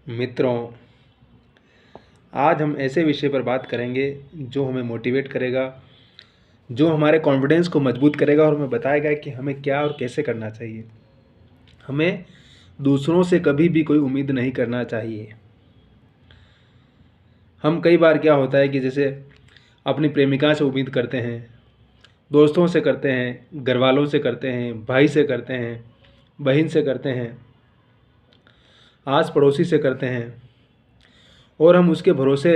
मित्रों, आज हम ऐसे विषय पर बात करेंगे जो हमें मोटिवेट करेगा, जो हमारे कॉन्फिडेंस को मजबूत करेगा और हमें बताएगा कि हमें क्या और कैसे करना चाहिए। हमें दूसरों से कभी भी कोई उम्मीद नहीं करना चाहिए। हम कई बार क्या होता है कि जैसे अपनी प्रेमिका से उम्मीद करते हैं, दोस्तों से करते हैं, घर वालों से करते हैं, भाई से करते हैं, बहन से करते हैं, आस पड़ोसी से करते हैं, और हम उसके भरोसे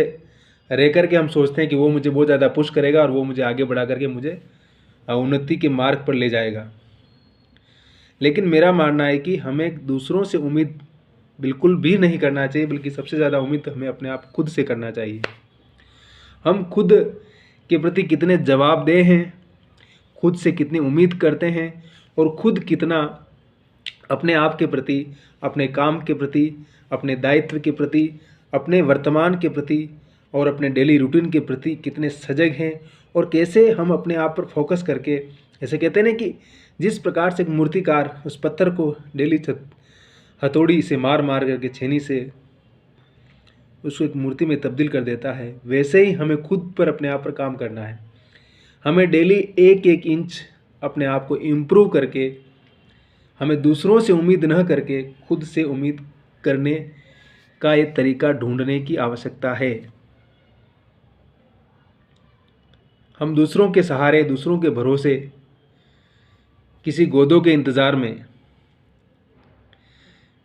रह कर के हम सोचते हैं कि वो मुझे बहुत ज़्यादा पुश करेगा और वो मुझे आगे बढ़ा करके मुझे उन्नति के मार्ग पर ले जाएगा। लेकिन मेरा मानना है कि हमें दूसरों से उम्मीद बिल्कुल भी नहीं करना चाहिए, बल्कि सबसे ज़्यादा उम्मीद हमें अपने आप खुद से करना चाहिए। हम खुद के प्रति कितने जवाबदेह हैं, खुद से कितनी उम्मीद करते हैं और खुद कितना अपने आप के प्रति, अपने काम के प्रति, अपने दायित्व के प्रति, अपने वर्तमान के प्रति और अपने डेली रूटीन के प्रति कितने सजग हैं, और कैसे हम अपने आप पर फोकस करके, ऐसे कहते हैं ना कि जिस प्रकार से एक मूर्तिकार उस पत्थर को डेली हथौड़ी से मार मार करके, छेनी से उसको एक मूर्ति में तब्दील कर देता है, वैसे ही हमें खुद पर अपने आप पर काम करना है। हमें डेली एक एक इंच अपने आप को इम्प्रूव करके, हमें दूसरों से उम्मीद न करके खुद से उम्मीद करने का एक तरीका ढूंढने की आवश्यकता है। हम दूसरों के सहारे, दूसरों के भरोसे, किसी गोदों के इंतज़ार में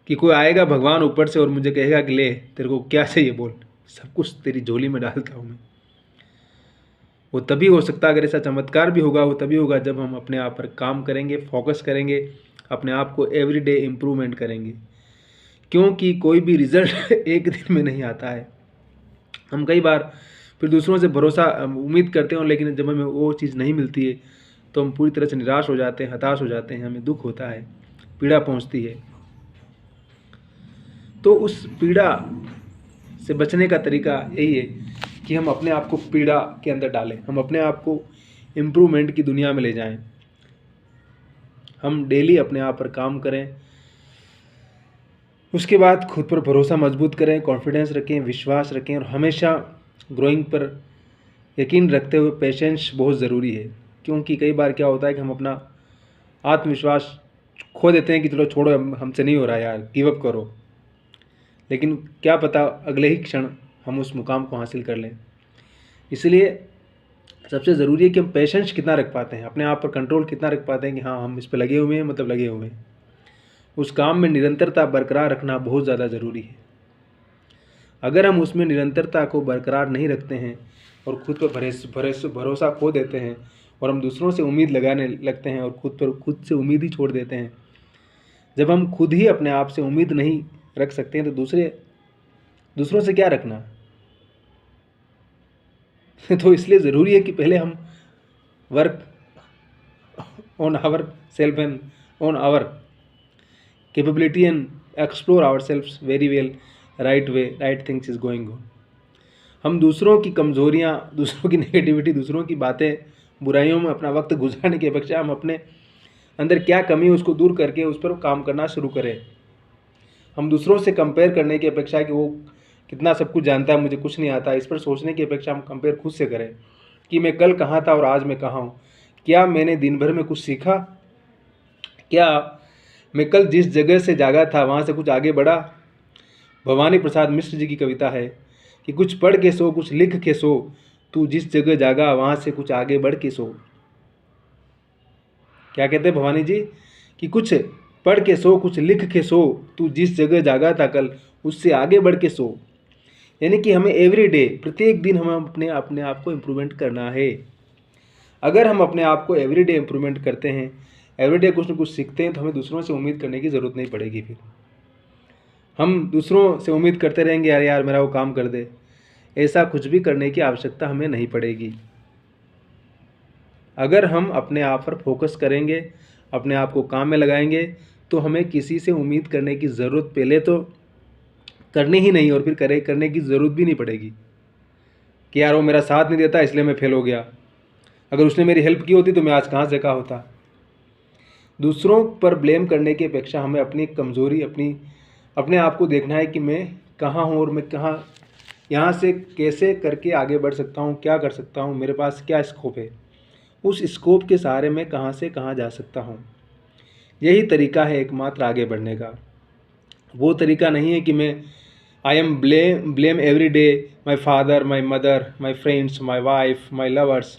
कि कोई आएगा भगवान ऊपर से और मुझे कहेगा कि ले तेरे को क्या चाहिए बोल, सब कुछ तेरी झोली में डालता हूँ मैं, वो तभी हो सकता, अगर ऐसा चमत्कार भी होगा वो तभी होगा जब हम अपने आप पर काम करेंगे, फोकस करेंगे, अपने आप को एवरीडे इम्प्रूवमेंट करेंगे। क्योंकि कोई भी रिज़ल्ट एक दिन में नहीं आता है। हम कई बार फिर दूसरों से भरोसा उम्मीद करते हैं, लेकिन जब हमें वो चीज़ नहीं मिलती है तो हम पूरी तरह से निराश हो जाते हैं, हताश हो जाते हैं, हमें दुख होता है, पीड़ा पहुंचती है। तो उस पीड़ा से बचने का तरीका यही है कि हम अपने आप को पीड़ा के अंदर डालें, हम अपने आप को इम्प्रूवमेंट की दुनिया में ले जाएं। हम डेली अपने आप पर काम करें, उसके बाद खुद पर भरोसा मजबूत करें, कॉन्फिडेंस रखें, विश्वास रखें, और हमेशा ग्रोइंग पर यकीन रखते हुए पेशेंस बहुत ज़रूरी है। क्योंकि कई बार क्या होता है कि हम अपना आत्मविश्वास खो देते हैं कि चलो छोड़ो, हमसे नहीं हो रहा यार, गिव अप करो। लेकिन क्या पता अगले ही क्षण हम उस मुकाम को हासिल कर लें। इसलिए सबसे ज़रूरी है कि हम पेशेंस कितना रख पाते हैं, अपने आप पर कंट्रोल कितना रख पाते हैं कि हाँ हम इस पर लगे हुए हैं, मतलब लगे हुए हैं। उस काम में निरंतरता बरकरार रखना बहुत ज़्यादा ज़रूरी है। अगर हम उसमें निरंतरता को बरकरार नहीं रखते हैं और खुद पर भरोसा खो देते हैं और हम दूसरों से उम्मीद लगाने लगते हैं और खुद से उम्मीद ही छोड़ देते हैं, जब हम खुद ही अपने आप से उम्मीद नहीं रख सकते हैं तो दूसरों से क्या रखना। तो इसलिए ज़रूरी है कि पहले हम work on our self and on our capability and explore our self very well, right way, right things is going on. हम दूसरों की कमज़ोरियाँ, दूसरों की नेगेटिविटी, दूसरों की बातें, बुराइयों में अपना वक्त गुजारने की अपेक्षा हम अपने अंदर क्या कमी है उसको दूर करके उस पर काम करना शुरू करें। हम दूसरों से कंपेयर करने की अपेक्षा कि वो कितना सब कुछ जानता है, मुझे कुछ नहीं आता, इस पर सोचने की अपेक्षा हम कंपेयर खुद से करें कि मैं कल कहाँ था और आज मैं कहाँ हूँ। क्या मैंने दिन भर में कुछ सीखा? क्या मैं कल जिस जगह से जागा था वहाँ से कुछ आगे बढ़ा? भवानी प्रसाद मिश्र जी की कविता है कि कुछ पढ़ के सो, कुछ लिख के सो, तू जिस जगह जागा वहाँ से कुछ आगे बढ़ के सो। क्या कहते हैं भवानी जी कि कुछ पढ़ के सो, कुछ लिख के सो, तू जिस जगह जागा था कल उससे आगे बढ़ के सो। यानी कि हमें एवरी डे, प्रत्येक दिन हमें अपने आप को इम्प्रूवमेंट करना है। अगर हम अपने आप को एवरी डे इम्प्रूवमेंट करते हैं, एवरी डे कुछ न कुछ सीखते हैं, तो हमें दूसरों से उम्मीद करने की ज़रूरत नहीं पड़ेगी। फिर हम दूसरों से उम्मीद करते रहेंगे यार यार मेरा वो काम कर दे, ऐसा कुछ भी करने की आवश्यकता हमें नहीं पड़ेगी। अगर हम अपने आप पर फोकस करेंगे, अपने आप को काम में लगाएंगे, तो हमें किसी से उम्मीद करने की ज़रूरत पहले तो करनी ही नहीं, और फिर करने की ज़रूरत भी नहीं पड़ेगी कि यार वो मेरा साथ नहीं देता इसलिए मैं फेल हो गया, अगर उसने मेरी हेल्प की होती तो मैं आज कहाँ से कहाँ होता। दूसरों पर ब्लेम करने की अपेक्षा हमें अपनी कमज़ोरी, अपने आप को देखना है कि मैं कहाँ हूँ और मैं कहाँ यहाँ से कैसे करके आगे बढ़ सकता हूँ, क्या कर सकता हूँ, मेरे पास क्या स्कोप है, उस स्कोप के सहारे मैं कहाँ से कहाँ जा सकता हूँ। यही तरीका है एकमात्र आगे बढ़ने का। वो तरीका नहीं है कि मैं I am blame every day my father, my mother, my friends, my wife, my lovers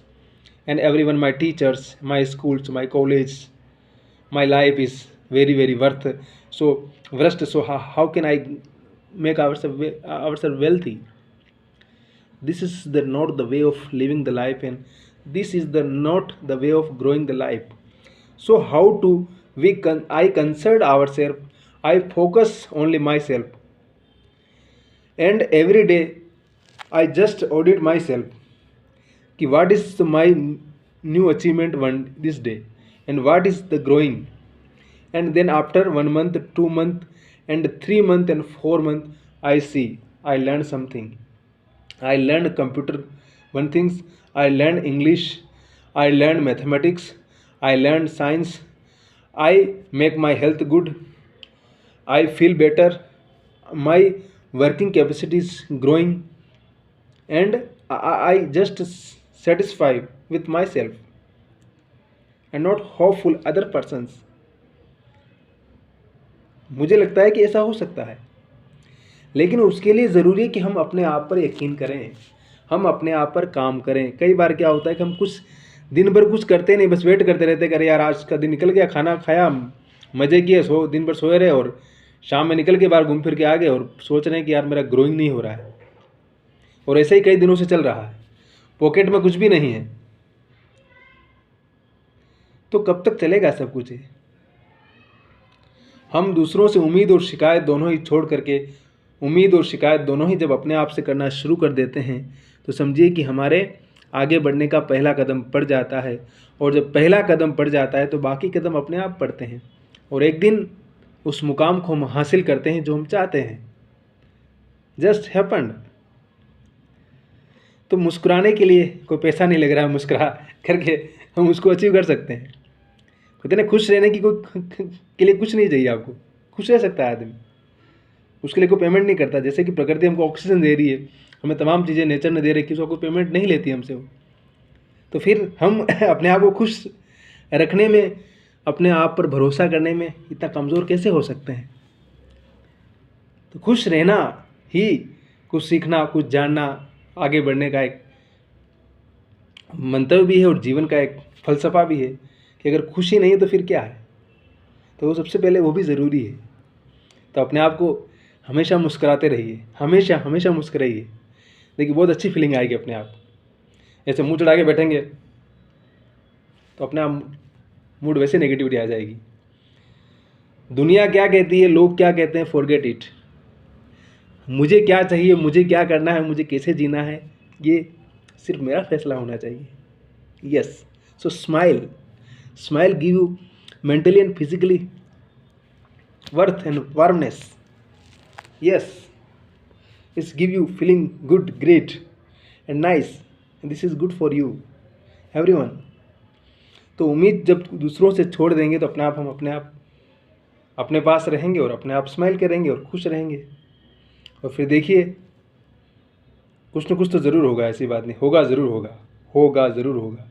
and everyone, my teachers, my schools, my college, my life is very worth, so worst, so how can I make ourselves wealthy? This is the not the way of living the life, and this is the not the way of growing the life. So how to I concern ourselves, I focus only myself, and every day I just audit myself कि what is my new achievement one this day, and what is the growing. And then after 1 month, 2 month, and 3 month, and 4 month, I see I learned something. I learned computer one things, I learned English, I learned mathematics, I learned science, I make my health good, I feel better, my working capacity is growing, and I just satisfied with myself and not hopeful other persons. मुझे लगता है कि ऐसा हो सकता है, लेकिन उसके लिए ज़रूरी है कि हम अपने आप पर यकीन करें, हम अपने आप पर काम करें। कई बार क्या होता है कि हम कुछ दिन भर कुछ करते नहीं, बस वेट करते रहते कि अरे यार आज का दिन निकल गया, खाना खाया, मज़े किए, दिन भर सोए रहे, और शाम में निकल के बाहर घूम फिर के आ गए और सोच रहे हैं कि यार मेरा ग्रोइंग नहीं हो रहा है। और ऐसे ही कई दिनों से चल रहा है, पॉकेट में कुछ भी नहीं है, तो कब तक चलेगा सब कुछ है। हम दूसरों से उम्मीद और शिकायत दोनों ही छोड़ करके, उम्मीद और शिकायत दोनों ही जब अपने आप से करना शुरू कर देते हैं, तो समझिए कि हमारे आगे बढ़ने का पहला कदम पड़ जाता है। और जब पहला कदम पड़ जाता है तो बाकी कदम अपने आप पड़ते हैं, और एक दिन उस मुकाम को हम हासिल करते हैं जो हम चाहते हैं। Just happened. तो मुस्कुराने के लिए कोई पैसा नहीं लग रहा है, मुस्कुरा करके हम उसको अचीव कर सकते हैं। कहते हैं खुश रहने की के लिए कुछ नहीं चाहिए, आपको खुश रह सकता है आदमी, उसके लिए कोई पेमेंट नहीं करता। जैसे कि प्रकृति हमको ऑक्सीजन दे रही है, हमें तमाम चीज़ें नेचर ने दे रही है, उसको कोई पेमेंट नहीं लेती हमसे वो, तो फिर हम अपने आप को खुश रखने में, अपने आप पर भरोसा करने में इतना कमज़ोर कैसे हो सकते हैं। तो खुश रहना ही कुछ सीखना, कुछ जानना, आगे बढ़ने का एक मंतव्य भी है और जीवन का एक फलसफा भी है कि अगर खुशी नहीं है तो फिर क्या है। तो वो सबसे पहले वो भी ज़रूरी है। तो अपने आप को हमेशा मुस्कुराते रहिए, हमेशा हमेशा मुस्कुराइए। देखिए बहुत अच्छी फीलिंग आएगी अपने आप। ऐसे मुंह चढ़ा के बैठेंगे तो अपने आप मूड वैसे नेगेटिविटी आ जाएगी। दुनिया क्या कहती है, लोग क्या कहते हैं, फॉरगेट इट। मुझे क्या चाहिए, मुझे क्या करना है, मुझे कैसे जीना है, ये सिर्फ मेरा फैसला होना चाहिए। Yes, so smile give you mentally and physically worth and warmness. Yes, it's give you feeling good, great and nice, and this is good for you everyone. तो उम्मीद जब दूसरों से छोड़ देंगे तो अपने आप हम अपने पास रहेंगे और अपने आप स्माइल करेंगे और खुश रहेंगे। और फिर देखिए कुछ न कुछ तो ज़रूर होगा, ऐसी बात नहीं, होगा ज़रूर होगा, होगा ज़रूर होगा,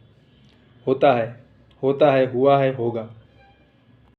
होता है, हुआ है, होगा।